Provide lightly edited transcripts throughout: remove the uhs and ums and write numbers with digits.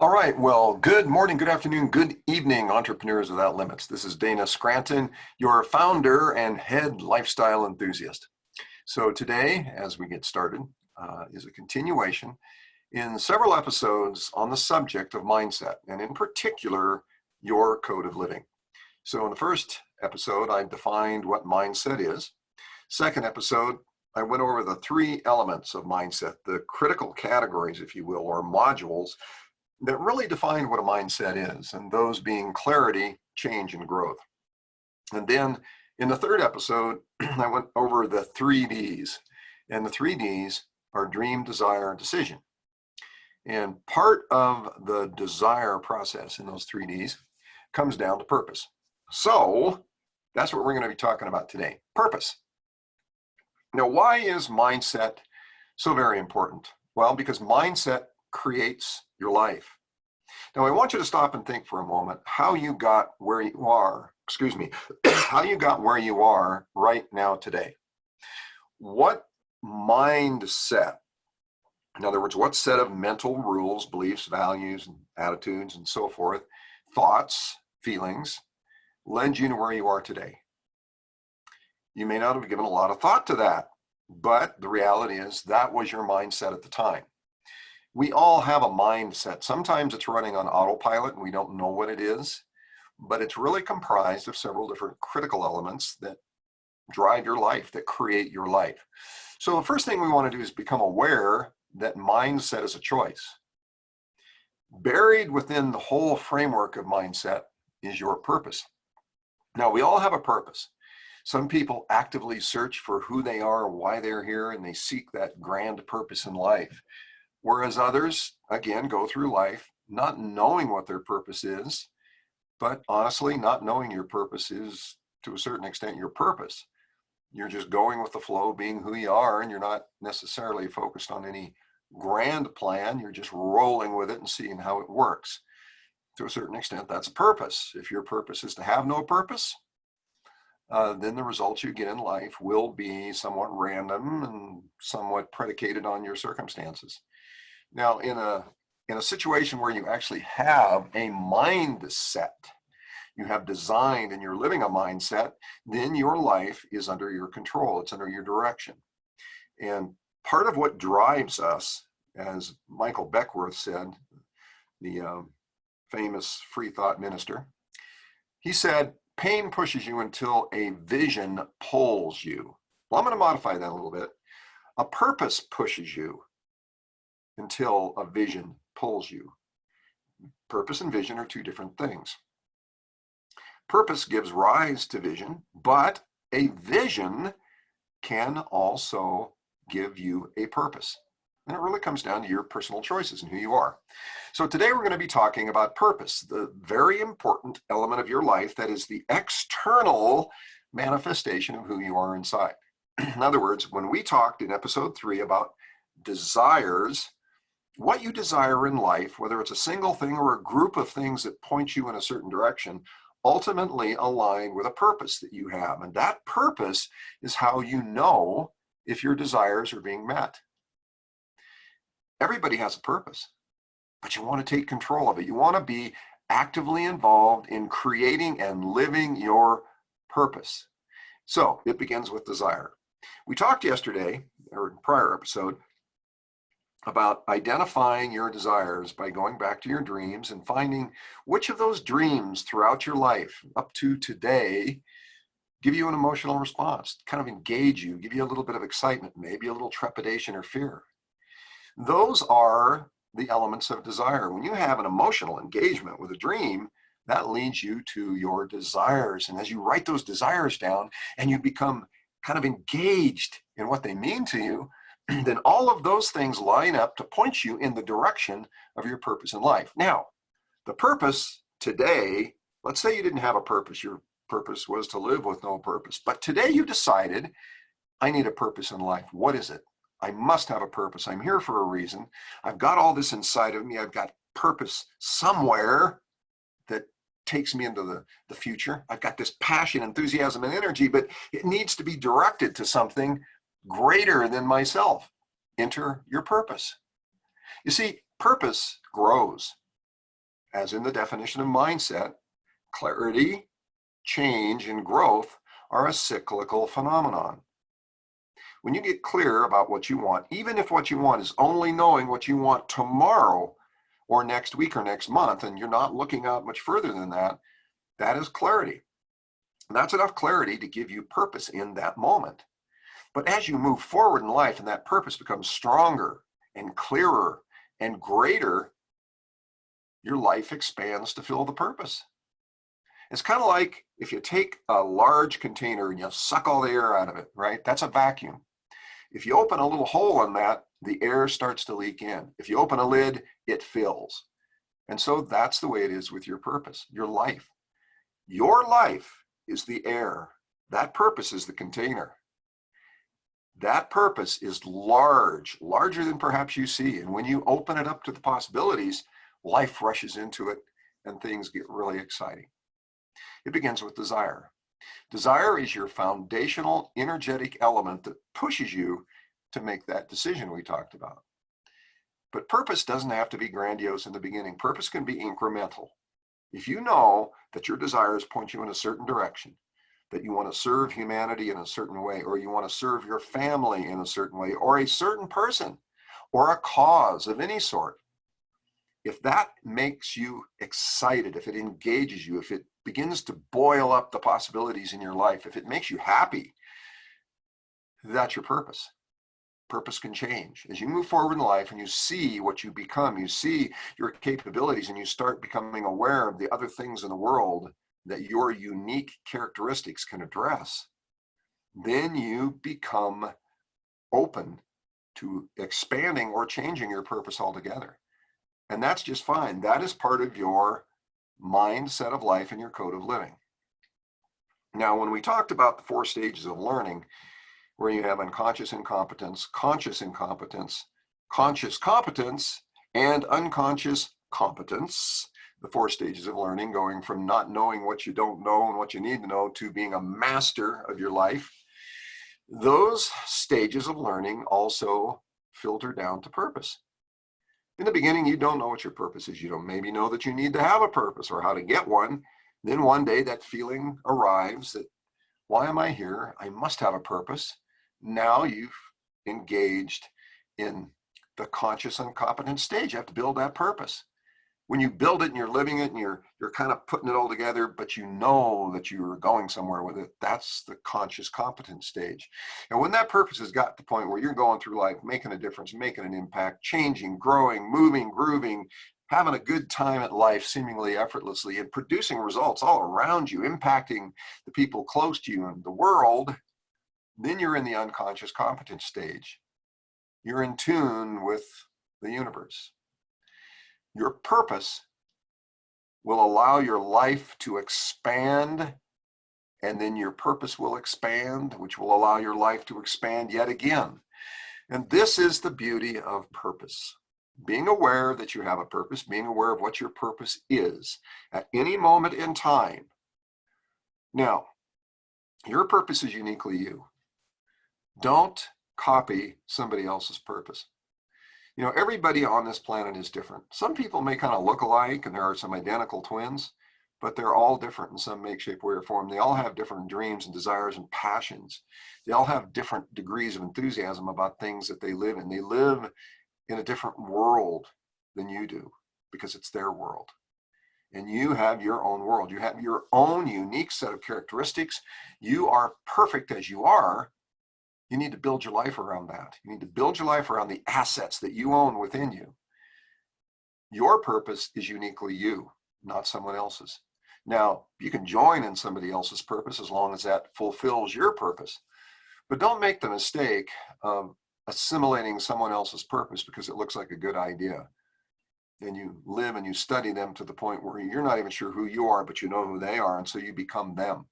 All right. Well, good morning, good afternoon, good evening, Entrepreneurs Without Limits. This is Dana Scranton, your founder and head lifestyle enthusiast. So today, as we get started, is a continuation in several episodes on the subject of mindset, and in particular, your code of living. So in the first episode, I defined what mindset is. Second episode, I went over the three elements of mindset, the critical categories, if you will, or modules that really define what a mindset is, and those being clarity, change, and growth. And then in the third episode, I went over the 3Ds, and the 3Ds are dream, desire, decision. And part of the desire process in those 3Ds comes down to purpose. So that's what we're going to be talking about today, purpose. Now, why is mindset so very important? Well, because mindset creates your life. Now, I want you to stop and think for a moment how you got where you are, how you got where you are right now today. What mindset, in other words, what set of mental rules, beliefs, values, and attitudes, and so forth, thoughts, feelings, led you to where you are today? You may not have given a lot of thought to that, but the reality is that was your mindset at the time. We all have a mindset. Sometimes it's running on autopilot and we don't know what it is, but it's really comprised of several different critical elements that drive your life, that create your life. So the first thing we want to do is become aware that mindset is a choice. Buried within the whole framework of mindset is your purpose. Now, we all have a purpose. Some people actively search for who they are, why they're here, and they seek that grand purpose in life. Whereas others, again, go through life not knowing what their purpose is, but honestly, not knowing your purpose is, to a certain extent, your purpose. You're just going with the flow, being who you are, and you're not necessarily focused on any grand plan. You're just rolling with it and seeing how it works. To a certain extent, that's a purpose. If your purpose is to have no purpose, then the results you get in life will be somewhat random and somewhat predicated on your circumstances. Now, in a situation where you actually have a mindset, you have designed and you're living a mindset, then your life is under your control. It's under your direction. And part of what drives us, as Michael Beckwith said, the famous free thought minister, he said, pain pushes you until a vision pulls you. Well, I'm going to modify that a little bit. A purpose pushes you until a vision pulls you. Purpose and vision are two different things. Purpose gives rise to vision, but a vision can also give you a purpose. And it really comes down to your personal choices and who you are. So today we're going to be talking about purpose, the very important element of your life that is the external manifestation of who you are inside. In other words, when we talked in episode 3 about desires, what you desire in life, whether it's a single thing or a group of things that point you in a certain direction, ultimately align with a purpose that you have. And that purpose is how you know if your desires are being met. Everybody has a purpose, but you want to take control of it. You want to be actively involved in creating and living your purpose. So it begins with desire. We talked yesterday, or in prior episode, about identifying your desires by going back to your dreams and finding which of those dreams throughout your life up to today give you an emotional response, kind of engage you, give you a little bit of excitement, maybe a little trepidation or fear. Those are the elements of desire. When you have an emotional engagement with a dream, that leads you to your desires. And as you write those desires down and you become kind of engaged in what they mean to you, then all of those things line up to point you in the direction of your purpose in life. Now, the purpose today, let's say you didn't have a purpose. Your purpose was to live with no purpose. But today you decided, I need a purpose in life. What is it? I must have a purpose. I'm here for a reason. I've got all this inside of me. I've got purpose somewhere that takes me into the future. I've got this passion, enthusiasm, and energy, but it needs to be directed to something greater than myself. Enter your purpose. You see, purpose grows. as in the definition of mindset, clarity, change, and growth are a cyclical phenomenon. When you get clear about what you want, even if what you want is only knowing what you want tomorrow or next week or next month, and you're not looking out much further than that, that is clarity. And that's enough clarity to give you purpose in that moment. But as you move forward in life and that purpose becomes stronger and clearer and greater, your life expands to fill the purpose. It's kind of like if you take a large container and you suck all the air out of it, right? That's a vacuum. If you open a little hole in that, the air starts to leak in. If you open a lid, it fills. And so that's the way it is with your purpose, your life. Your life is the air. That purpose is the container. That purpose is large, larger than perhaps you see. And when you open it up to the possibilities, life rushes into it and things get really exciting. It begins with desire. Desire is your foundational energetic element that pushes you to make that decision we talked about. But purpose doesn't have to be grandiose in the beginning. Purpose can be incremental. If you know that your desires point you in a certain direction, that you want to serve humanity in a certain way, or you want to serve your family in a certain way, or a certain person, or a cause of any sort, if that makes you excited, if it engages you, if it begins to boil up the possibilities in your life, if it makes you happy, that's your purpose. Purpose can change. As you move forward in life and you see what you become, you see your capabilities, and you start becoming aware of the other things in the world that your unique characteristics can address, then you become open to expanding or changing your purpose altogether. And that's just fine. That is part of your mindset of life and your code of living. Now, when we talked about the 4 stages of learning, where you have unconscious incompetence, conscious incompetence, conscious competence, and unconscious competence, the 4 stages of learning, going from not knowing what you don't know and what you need to know to being a master of your life, those stages of learning also filter down to purpose. In the beginning, you don't know what your purpose is. You don't maybe know that you need to have a purpose or how to get one. Then one day that feeling arrives that, why am I here? I must have a purpose. Now you've engaged in the conscious incompetent stage. You have to build that purpose. When you build it and you're living it and you're kind of putting it all together, but you know that you're going somewhere with it, that's the conscious competent stage. And when that purpose has got to the point where you're going through life, making a difference, making an impact, changing, growing, moving, grooving, having a good time at life seemingly effortlessly, and producing results all around you, impacting the people close to you and the world, then you're in the unconscious competent stage. You're in tune with the universe. Your purpose will allow your life to expand, and then your purpose will expand, which will allow your life to expand yet again. And this is the beauty of purpose. Being aware that you have a purpose, being aware of what your purpose is at any moment in time. Now, your purpose is uniquely you. Don't copy somebody else's purpose. You know, everybody on this planet is different. Some people may kind of look alike, and there are some identical twins, but they're all different in some make, shape, way, or form. They all have different dreams and desires and passions. They all have different degrees of enthusiasm about things that they live in. They live in a different world than you do because it's their world. And you have your own world. You have your own unique set of characteristics. You are perfect as you are. You need to build your life around that. You need to build your life around the assets that you own within you. Your purpose is uniquely you, not someone else's. Now, you can join in somebody else's purpose as long as that fulfills your purpose. But don't make the mistake of assimilating someone else's purpose because it looks like a good idea. And you live and you study them to the point where you're not even sure who you are, but you know who they are, and so you become them.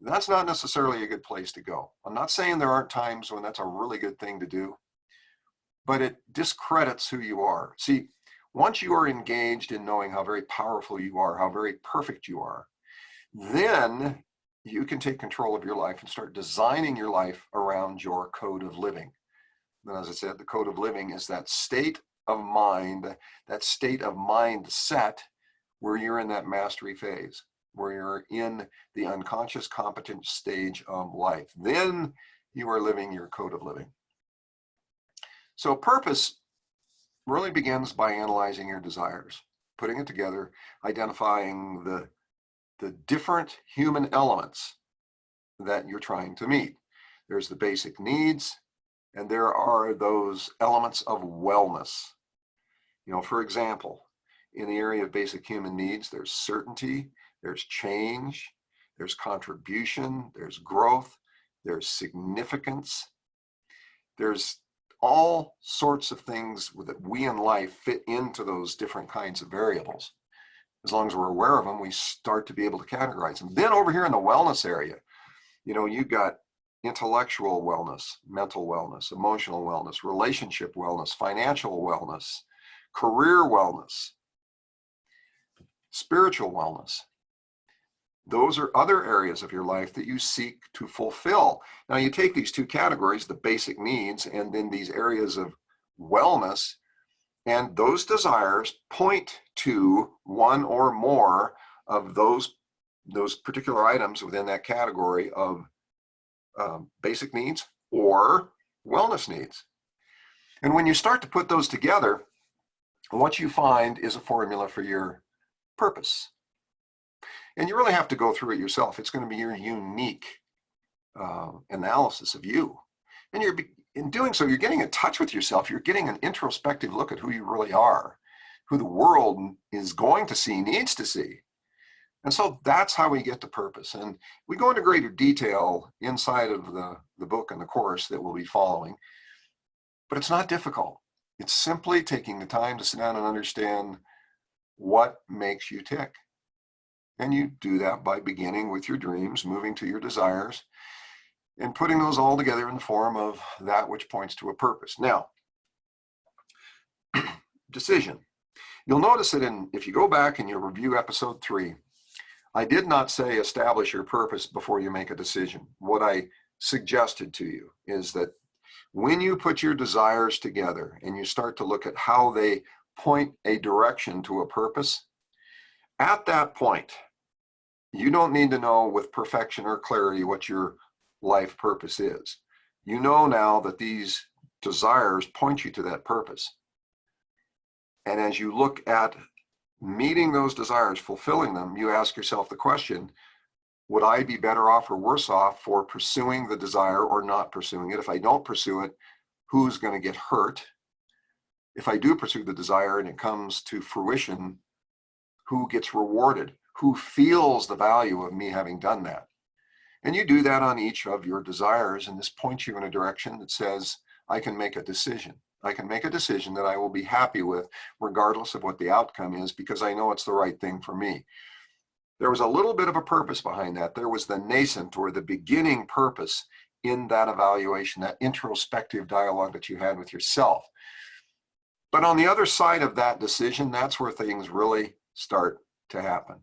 That's not necessarily a good place to go. I'm not saying there aren't times when that's a really good thing to do, but it discredits who you are. See, once you are engaged in knowing how very powerful you are, how very perfect you are, then you can take control of your life and start designing your life around your code of living. And as I said, the code of living is that state of mind, that state of mindset where you're in that mastery phase, where you're in the unconscious competent stage of life. Then you are living your code of living. So purpose really begins by analyzing your desires, putting it together, identifying the different human elements that you're trying to meet. There's the basic needs, and there are those elements of wellness. For example, in the area of basic human needs, there's certainty, there's change, there's contribution, there's growth, there's significance. There's all sorts of things that we in life fit into those different kinds of variables. As long as we're aware of them, we start to be able to categorize them. Then over here in the wellness area, you've got intellectual wellness, mental wellness, emotional wellness, relationship wellness, financial wellness, career wellness, spiritual wellness. Those are other areas of your life that you seek to fulfill. Now you take these two categories, the basic needs and then these areas of wellness, and those desires point to one or more of those particular items within that category of basic needs or wellness needs. And when you start to put those together, what you find is a formula for your purpose. And you really have to go through it yourself. It's going to be your unique analysis of you. And in doing so, you're getting in touch with yourself. You're getting an introspective look at who you really are, who the world is going to see, needs to see. And so that's how we get to purpose. And we go into greater detail inside of the book and the course that we'll be following. But it's not difficult. It's simply taking the time to sit down and understand what makes you tick. And you do that by beginning with your dreams, moving to your desires, and putting those all together in the form of that which points to a purpose. Now, decision. You'll notice that if you go back and you review episode 3, I did not say establish your purpose before you make a decision. What I suggested to you is that when you put your desires together and you start to look at how they point a direction to a purpose, at that point, you don't need to know with perfection or clarity what your life purpose is. You know now that these desires point you to that purpose. And as you look at meeting those desires, fulfilling them, you ask yourself the question, would I be better off or worse off for pursuing the desire or not pursuing it? If I don't pursue it, who's going to get hurt? If I do pursue the desire and it comes to fruition, who gets rewarded? Who feels the value of me having done that? And you do that on each of your desires, and this points you in a direction that says, I can make a decision. I can make a decision that I will be happy with regardless of what the outcome is, because I know it's the right thing for me. There was a little bit of a purpose behind that. There was the nascent or the beginning purpose in that evaluation, that introspective dialogue that you had with yourself. But on the other side of that decision, that's where things really start to happen.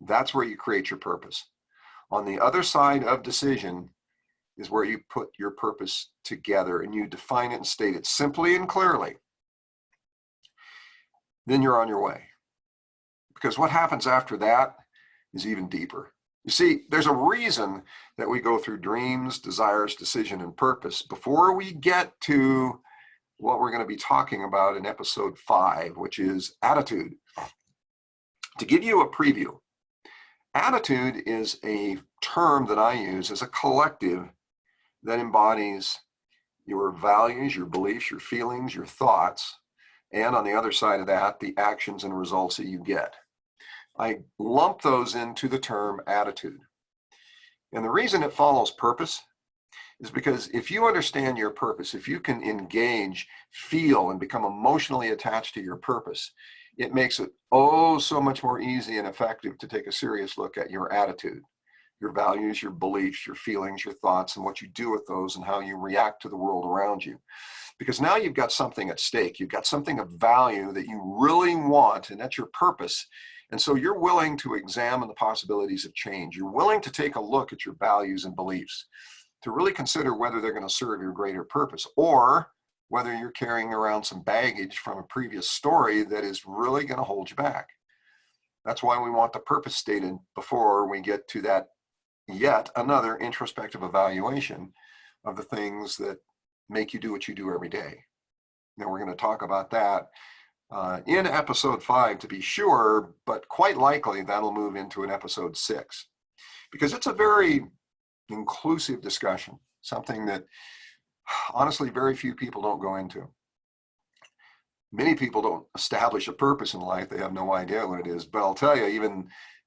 That's where you create your purpose. On the other side of decision is where you put your purpose together and you define it and state it simply and clearly. Then you're on your way. Because what happens after that is even deeper. You see, there's a reason that we go through dreams, desires, decision, and purpose before we get to what we're going to be talking about in episode 5, which is attitude. To give you a preview, attitude is a term that I use as a collective that embodies your values, your beliefs, your feelings, your thoughts, and on the other side of that, the actions and results that you get. I lump those into the term attitude. And the reason it follows purpose is because if you understand your purpose, if you can engage, feel, and become emotionally attached to your purpose, it makes it oh so much more easy and effective to take a serious look at your attitude, your values, your beliefs, your feelings, your thoughts, and what you do with those and how you react to the world around you. Because now you've got something at stake. You've got something of value that you really want, and that's your purpose. And so you're willing to examine the possibilities of change. You're willing to take a look at your values and beliefs to really consider whether they're going to serve your greater purpose or whether you're carrying around some baggage from a previous story that is really going to hold you back. That's why we want the purpose stated before we get to that yet another introspective evaluation of the things that make you do what you do every day. Now we're going to talk about that in episode 5 to be sure, but quite likely that'll move into an episode 6 because it's a very inclusive discussion, something that honestly very few people don't go into. Many people don't establish a purpose in life. They have no idea what it is. But I'll tell you,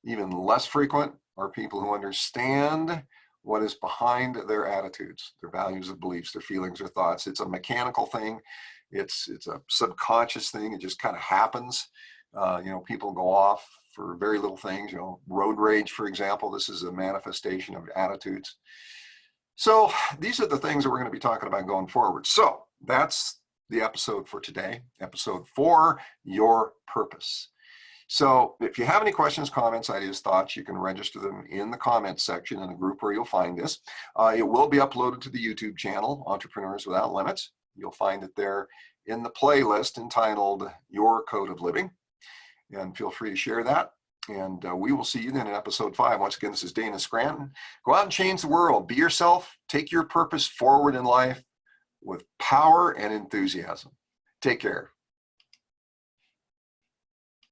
even less frequent are people who understand what is behind their attitudes, their values, their beliefs, their feelings, their thoughts. It's a mechanical thing. It's a subconscious thing. It just kind of happens. People go off for very little things. Road rage, for example. This is a manifestation of attitudes. So these are the things that we're going to be talking about going forward. So that's the episode for today, episode 4, Your Purpose. So if you have any questions, comments, ideas, thoughts, you can register them in the comments section in the group where you'll find this. It will be uploaded to the YouTube channel, Entrepreneurs Without Limits. You'll find it there in the playlist entitled Your Code of Living. And feel free to share that. And we will see you then in episode 5. Once again, this is Dana Scranton. Go out and change the world. Be yourself. Take your purpose forward in life with power and enthusiasm. Take care.